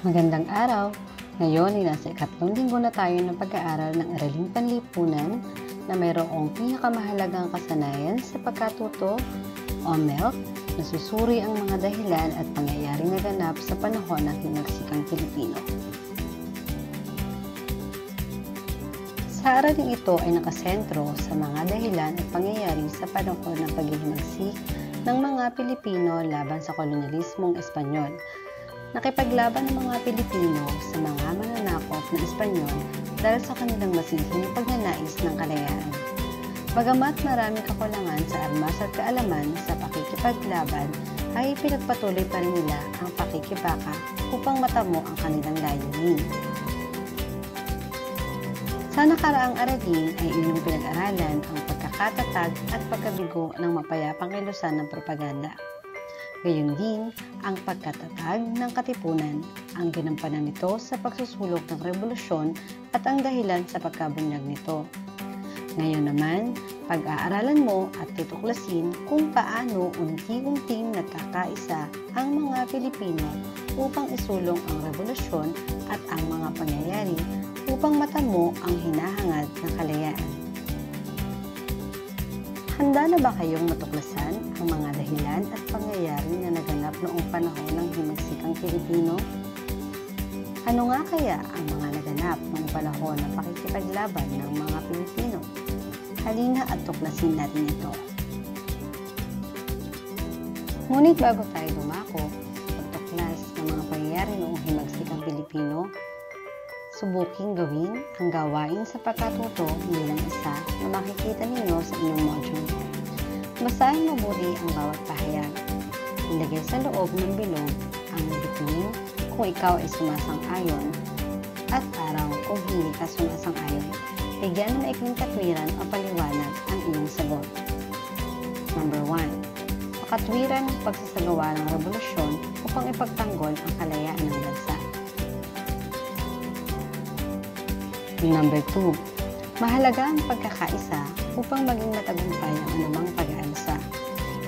Magandang araw! Ngayon ay nasa ikatlong linggo na tayo ng pag-aaral ng Araling Panlipunan na mayroong pinakamahalagang kasanayan sa pagkatuto o MELC na susuri ang mga dahilan at pangyayaring naganap sa panahon ng hinagsikang Pilipino. Sa araling ito ay nakasentro sa mga dahilan at pangyayari sa panahon ng paghihimagsik ng mga Pilipino laban sa kolonyalismong Espanyol. Nakipaglaban ng mga Pilipino sa mga mananakop na Espanyol dahil sa kanilang masihing pagnanais ng kalayaan. Bagamat maraming kakulangan sa armas at kaalaman sa pakikipaglaban, ay pinagpatuloy pa rin nila ang pakikibaka upang matamo ang kanilang layunin. Sa nakaraang aralin ay inyong pinag-aralan ang pagkakatatag at pagkabigo ng mapayapang kilusan ng propaganda. Gayon din ang pagkatatag ng katipunan, ang ginampanan nito sa pagsusulok ng revolusyon at ang dahilan sa pagkabunyag nito. Ngayon naman, pag-aaralan mo at tutuklasin kung paano unti-unting nagkakaisa ang mga Pilipino upang isulong ang revolusyon at ang mga pangyayari upang matamo ang hinahangad na kalayaan. Handa na ba kayong matuklasan ang mga dahilan at pangyayari na naganap noong panahon ng himagsikang Pilipino? Ano nga kaya ang mga naganap noong panahon ng pakikipaglaban ng mga Pilipino? Halina at tuklasin natin ito. Ngunit bago tayo dumako sa pagtuklas ng mga pangyayari noong himagsikang Pilipino, subuking gawin ang gawain sa pagkatuto bilang isa na makikita ninyo sa inyong module. Basahin mabuti ang bawat pahayag. Ilagay sa loob ng bilog ang bituin kung ikaw ay sumasang-ayon at araw kung hindi ka sumasang-ayon. Bigyan ng maikling katwiran o paliwanag ang iyong sagot. Number 1. Makatwiran ng pagsasagawa ng revolusyon upang ipagtanggol ang kalayaan ng bansa. Number 2. Mahalaga ang pagkakaisa upang maging matagumpay ang anumang pag-aalsa.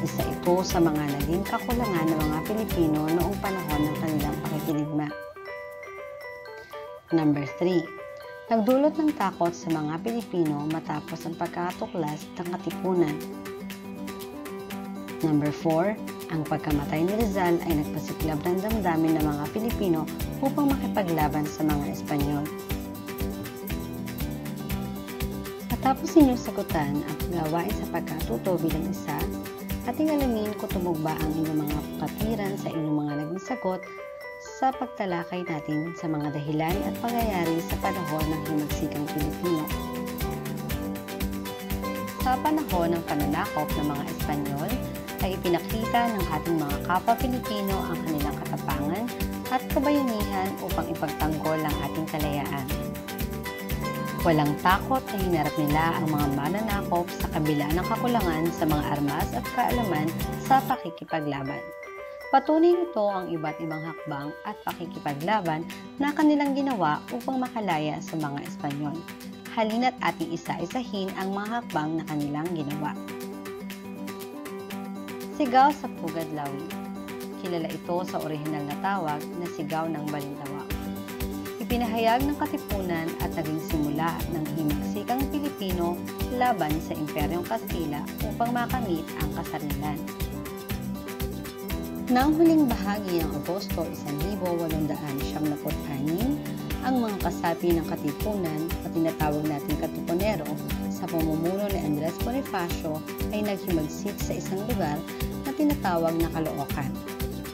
Isa ito sa mga naging kakulangan ng mga Pilipino noong panahon ng kanilang pakikiligma. Number 3. Nagdulot ng takot sa mga Pilipino matapos ang pagkatuklas ng katipunan. Number 4. Ang pagkamatay ni Rizal ay nagpasiklab ng damdamin ng mga Pilipino upang makipaglaban sa mga Espanyol. Matapos inyong sagutan ang gawain sa pagkatuto bilang isa, ating alamin kung tumugba ang inyong mga katwiran sa inyong mga naging sagot sa pagtalakay natin sa mga dahilan at pangyayari sa panahon ng himagsikang Pilipino. Sa panahon ng pananakop ng mga Espanyol, ay ipinakita ng ating mga kapwa Pilipino ang kanilang katapangan at kabayanihan upang ipagtanggol ang ating kalayaan. Walang takot na hinarap nila ang mga mananakop sa kabila ng kakulangan sa mga armas at kaalaman sa pakikipaglaban. Patunay nito ang iba't ibang hakbang at pakikipaglaban na kanilang ginawa upang makalaya sa mga Espanyol. Halina't ating isa-isahin ang mga hakbang na kanilang ginawa. Sigaw sa Pugad Lawi. Kilala ito sa orihinal na tawag na Sigaw ng Balintawak. Ipinahayag ng katipunan at naging simula ng himagsikang Pilipino laban sa Imperyong Kastila upang makamit ang kasarilan. Nang huling bahagi ng Agosto 1876, ang mga kasapi ng katipunan o tinatawag nating katipunero sa pamumuno ni Andres Bonifacio ay naghimagsik sa isang lugar na tinatawag na Caloocan,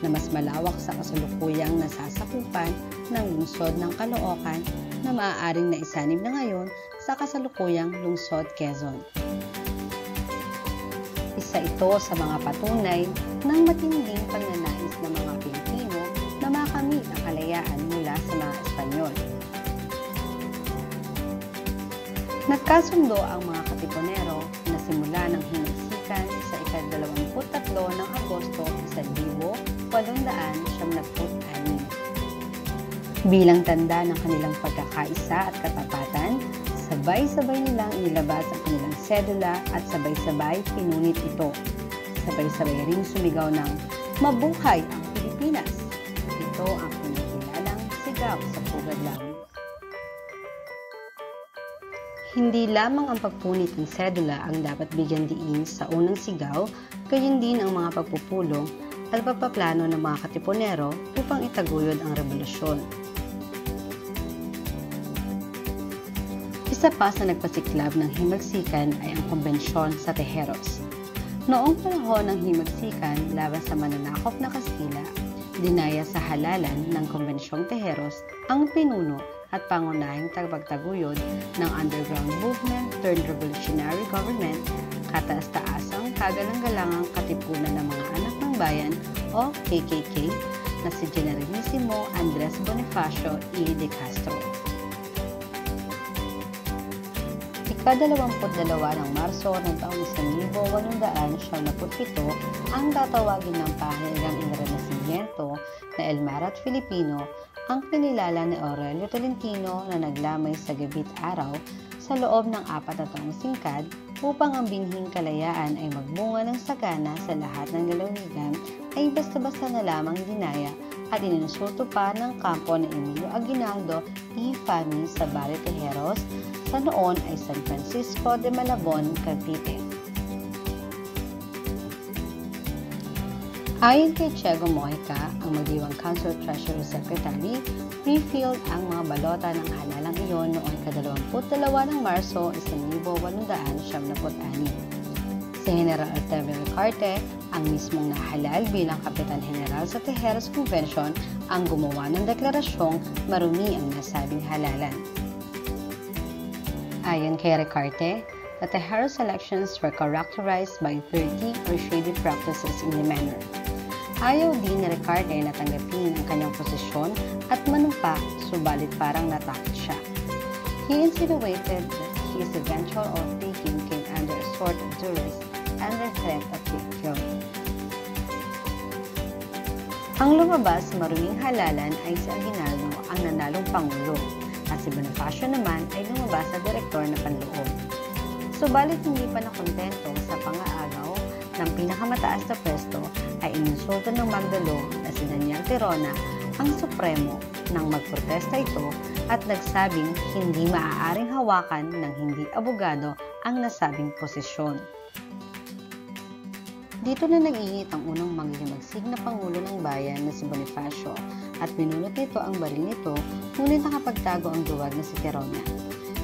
na mas malawak sa kasalukuyang nasasakupan ng lungsod ng Caloocan na maaaring naisanib na ngayon sa kasalukuyang lungsod Quezon. Isa ito sa mga patunay ng matinding pagnanais ng mga Pilipino na makamit ang kalayaan mula sa mga Espanyol. Nagkasundo ang mga katipunero na simula ng hinagsikan sa ika-23 ng Agosto 1876. Bilang tanda ng kanilang pagkakaisa at katapatan, sabay-sabay nilang inilabas ang kanilang sedula at sabay-sabay pinunit ito. Sabay-sabay ring sumigaw ng "Mabuhay ang Pilipinas!" Ito ang kinikilalang sigaw sa pugad lang. Hindi lamang ang pagpunit ng sedula ang dapat bigyan diin sa unang sigaw, gayon din ang mga pagpupulong at pagpaplano ng mga katipunero upang itaguyod ang revolusyon. Isa pa sa nagpasiklab ng himagsikan ay ang kombensyon sa Tejeros. Noong panahon ng himagsikan laban sa mananakop na Kastila, dinaya sa halalan ng Kombensyong Tejeros ang pinuno at pangunahing tagapagtaguyod ng underground movement turned revolutionary government, kataas-taasang kagalang-galangang katipunan ng mga anak ng bayan o KKK na si Generalissimo Andres Bonifacio E. de Castro. Ika-22 ng Marso ng taong 1897 ang tatawagin ng pahayagang Renasimiento na El Marat Filipino ang kinilala ni Aurelio Tolentino na naglamay sa gabit araw sa loob ng 4 na taong singkad upang ang binhing kalayaan ay magbunga ng sagana sa lahat ng lalawigan ay basta-basta na lamang dinaya at ininsulto pa ng kampo ni Emilio Aguinaldo E. Fami sa Barrio Tejeros sa noon ay San Francisco de Malabon, Cavite. Ayon kay Chego Mojica, ang magdiwang Council Treasury Secretary, refilled ang mga balota ng halalang iyon noong ika-22 ng Marso 1876. Si General Artemio Ricarte, ang mismong nahalal bilang Kapitan General sa Tejeros Convention, ang gumawa ng deklarasyong marumi ang nasabing halalan. Ayon kay Ricarte, the Tejeros elections were characterized by dirty or shady practices in the manner. Ayaw din ni Ricarte na tanggapin ang kanyang posisyon at manumpa, subalit parang natakot siya. He insinuated that his eventual oath-taking came under a sort of duress and the threat of being killed. Ang lumabas maruming halalan ay si Aguinaldo, ang nanalong pangulo, at si Bonifacio naman ay lumabas sa direktor na panloob. Subalit hindi pa nakontento sa pangaagaw ng pinakamataas na pwesto ay ininsulto ng Magdalo na si Daniel Tirona, ang supremo, nang magprotesta ito at nagsabing hindi maaaring hawakan ng hindi abogado ang nasabing posisyon. Dito na nag-init ang unang manghihimagsig na pangulo ng bayan na si Bonifacio at binunot nito ang baril nito, ngunit nakapagtago ang duwag na si Tirona.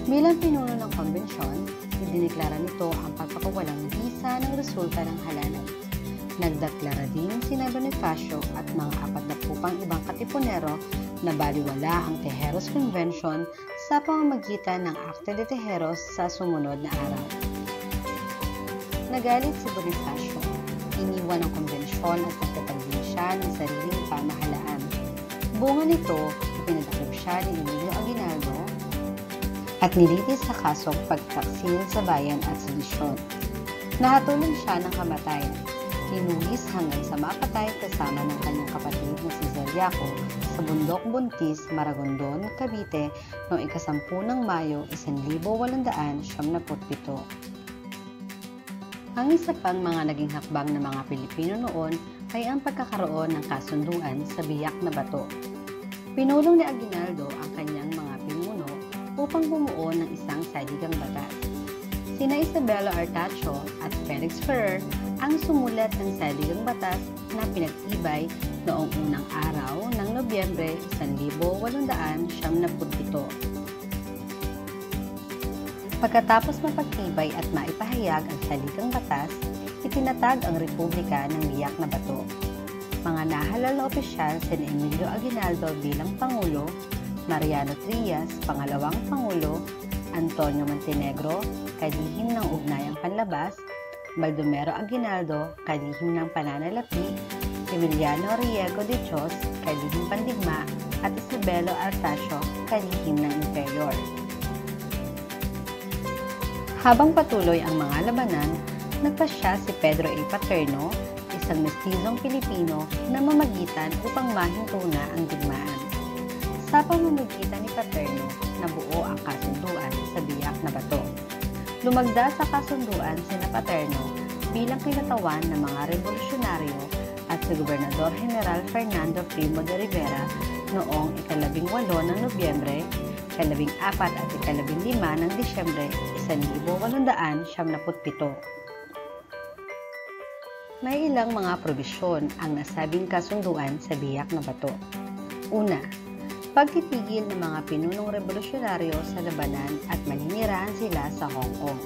Bilang pinuno ng konbensyon, idineklara nito ang pagpapawalang bisa ng resulta ng halalan. Nagdeklara din sina Bonifacio at mga 40 pang ibang katipunero na baliwala ang Tejeros Convention sa pamamagitan ng Acta de Tejeros sa sumunod na araw. Nagalit si Bonifacio, iniwan ang konbensyon at nagtatagdin siya ng sariling pamahalaan. Bunga nito, ipinadakip siya ni Emilio Aguinaldo at nilitis sa kasong pagtaksil sa bayan at sedisyon. Nahatulan siya ng kamatayan. Linuhis hanggang sa mapatay kasama ng kanyang kapatid na si Zeliaco sa bundok Buntis, Maragondon, Cavite noong ika-10 ng Mayo 1877. Ang isa pang mga naging hakbang ng mga Pilipino noon ay ang pagkakaroon ng kasunduan sa Biak na Bato. Pinulong ni Aguinaldo ang kanyang mga pinuno upang bumuo ng isang saligang batas. Sina Isabelo Artacho at Felix Ferrer ang sumulat ng saligang batas na pinagtibay noong unang araw ng Nobyembre 1877. Pagkatapos mapagtibay at maipahayag ang saligang batas, itinatag ang Republika ng Biak na Bato. Mga nahalal na opisyal sina Emilio Aguinaldo bilang Pangulo, Mariano Trias, pangalawang Pangulo, Antonio Montenegro, kalihim ng Ugnayang Panlabas, Baldomero Aguinaldo, kalihim ng Pananalapi, Emiliano Riego de Dios, kalihim Pandigma, at Isabelo Artacho, kalihim ng Interior. Habang patuloy ang mga labanan, nagpasya si Pedro A. Paterno, isang mestizong Pilipino na mamagitan upang mahinto na ang digmaan. Sa pamamagitan ni Paterno, nabuo ang kasunduan sa Biak na Bato. Lumagda sa kasunduan sina Paterno bilang kinatawan ng mga revolusyonaryo at si Gobernador General Fernando Primo de Rivera noong ika-18 ng Nobyembre, ika-14 at ika-15 ng Disyembre 1877. May ilang mga probisyon ang nasabing kasunduan sa biyak na bato. Una, pagtitigil ng mga pinunong revolusyonaryo sa labanan at maninirahan sila sa Hong Kong.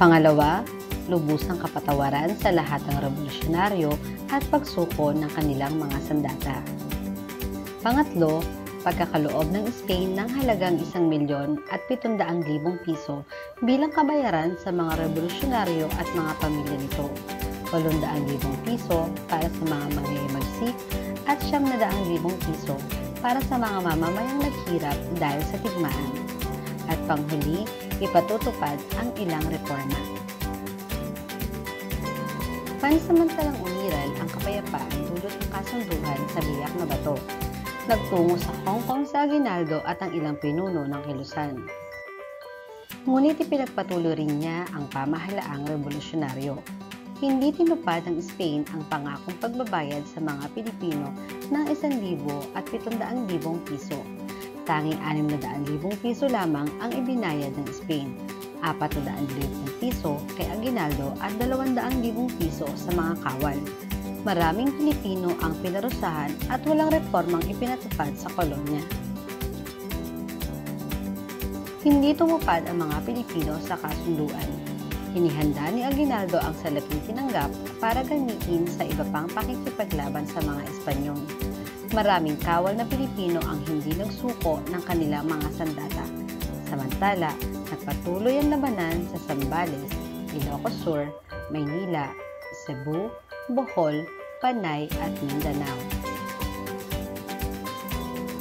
Pangalawa, lubusang kapatawaran sa lahat ng revolusyonaryo at pagsuko ng kanilang mga sandata. Pangatlo, pagkakaloob ng Spain ng halagang 1,700,000 piso bilang kabayaran sa mga revolusyonaryo at mga pamilya nito, 800,000 piso para sa mga mangingimagsik at 900,000 piso para sa mga mamamayang naghirap dahil sa digmaan. At panghuli, ipatutupad ang ilang reforma. Pansamantalang umiral ang kapayapaan dulot ng kasunduan sa biyak na bato. Nagtungo sa Hong Kong sa Aguinaldo at ang ilang pinuno ng kilusan. Ngunit ipinagpatuloy rin niya ang pamahalaang revolusyonaryo. Hindi tinupad ng Spain ang pangakong pagbabayad sa mga Pilipino ng 1,700,000 piso. Tanging 600,000 piso lamang ang ibinayad ng Spain, 400,000 piso kay Aguinaldo at 200,000 piso sa mga kawal. Maraming Pilipino ang pinarusahan at walang reformang ipinatupad sa kolonya. Hindi tumupad ang mga Pilipino sa kasunduan. Inihanda ni Aguinaldo ang salaping tinanggap para gamitin sa iba pang pakikipaglaban sa mga Espanyol. Maraming kawal na Pilipino ang hindi nagsuko ng kanilang mga sandata. Samantala, nagpatuloy ang labanan sa Zambales, Ilocos Sur, Maynila, Cebu, Bohol, Panay at Mindanao.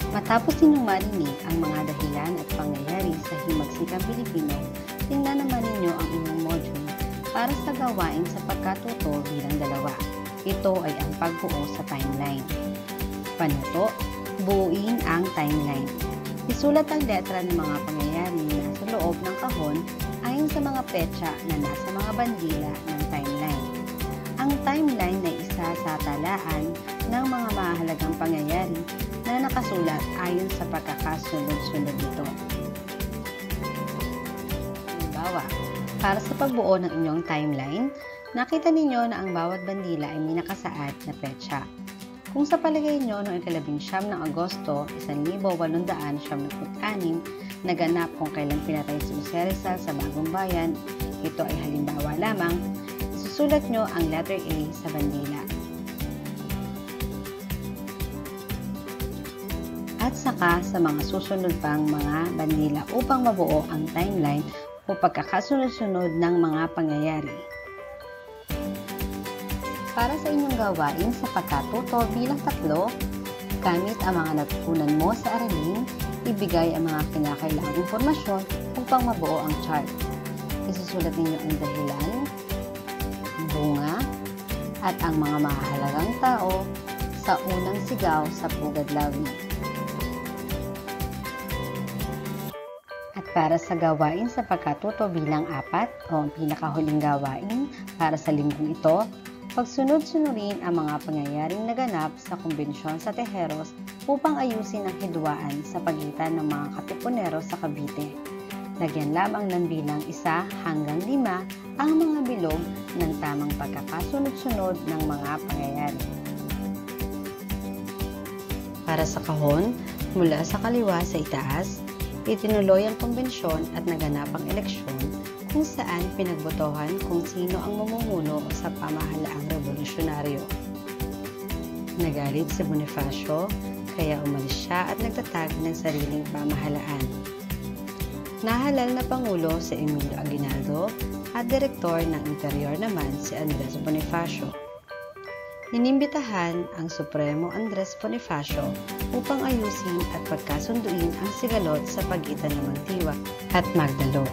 Matapos ninyong marinig ang mga dahilan at pangyayari sa himagsikang Pilipino, tingnan naman ninyo ang inyong module para sa gawain sa pagkatuto bilang 2. Ito ay ang pagbuo sa timeline. Panuto, buuin ang timeline. Isulat ang letra ng mga pangyayari na nasa loob ng kahon ayon sa mga petsa na nasa mga bandila ng timeline. Ang timeline ay isa sa talaan ng mga mahalagang pangyayari na nakasulat ayon sa pagkakasunod-sunod nito. Halimbawa, para sa pagbuo ng inyong timeline, nakita ninyo na ang bawat bandila ay may nakasaad na petsa. Kung sa palagay nyo noong ika-19 ng Agosto, 1876, naganap kung kailan pinatay si Jose Rizal sa Bagong Bayan, ito ay halimbawa lamang, isusulat nyo ang letter A sa bandila. At saka sa mga susunod pang mga bandila upang mabuo ang timeline o pagkakasunod-sunod ng mga pangyayari. Para sa inyong gawain sa pagkatuto bilang 3, gamit ang mga natutunan mo sa aralin, ibigay ang mga kinakailangang impormasyon upang mabuo ang chart. Isusulat ninyo ang dahilan, bunga, at ang mga mahalagang tao sa unang sigaw sa Pugad Lawi. At para sa gawain sa pagkatuto bilang 4 o ang pinakahuling gawain para sa linggong ito, pagsunod-sunurin ang mga pangyayaring naganap sa kumbensyon sa Tejeros upang ayusin ang hidwaan sa pagitan ng mga Katipunero sa Cavite. Lagyan lamang ng bilang 1 hanggang 5 ang mga bilog ng tamang pagkakasunod-sunod ng mga pangyayari. Para sa kahon, mula sa kaliwa sa itaas, itinuloy ang kumbensyon at naganap ang eleksyon kung saan pinagbotohan kung sino ang mamumuno sa pamahalaang revolusyonaryo. Nagalit si Bonifacio, kaya umalis siya at nagtatag ng sariling pamahalaan. Nahalal na Pangulo si Emilio Aguinaldo at Direktor ng Interior naman si Andres Bonifacio. Inimbitahan ang Supremo Andres Bonifacio upang ayusin at pagkasunduin ang sigalot sa pagitan ng Mantiwa at Magdalo.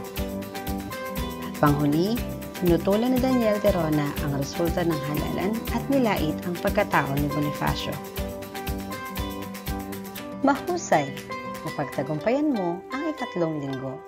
Panghuli, pinutulan ni Daniel de Rona ang resulta ng halalan at nilait ang pagkatao ni Bonifacio. Mahusay! Mapagtagumpayan mo ang ikatlong linggo.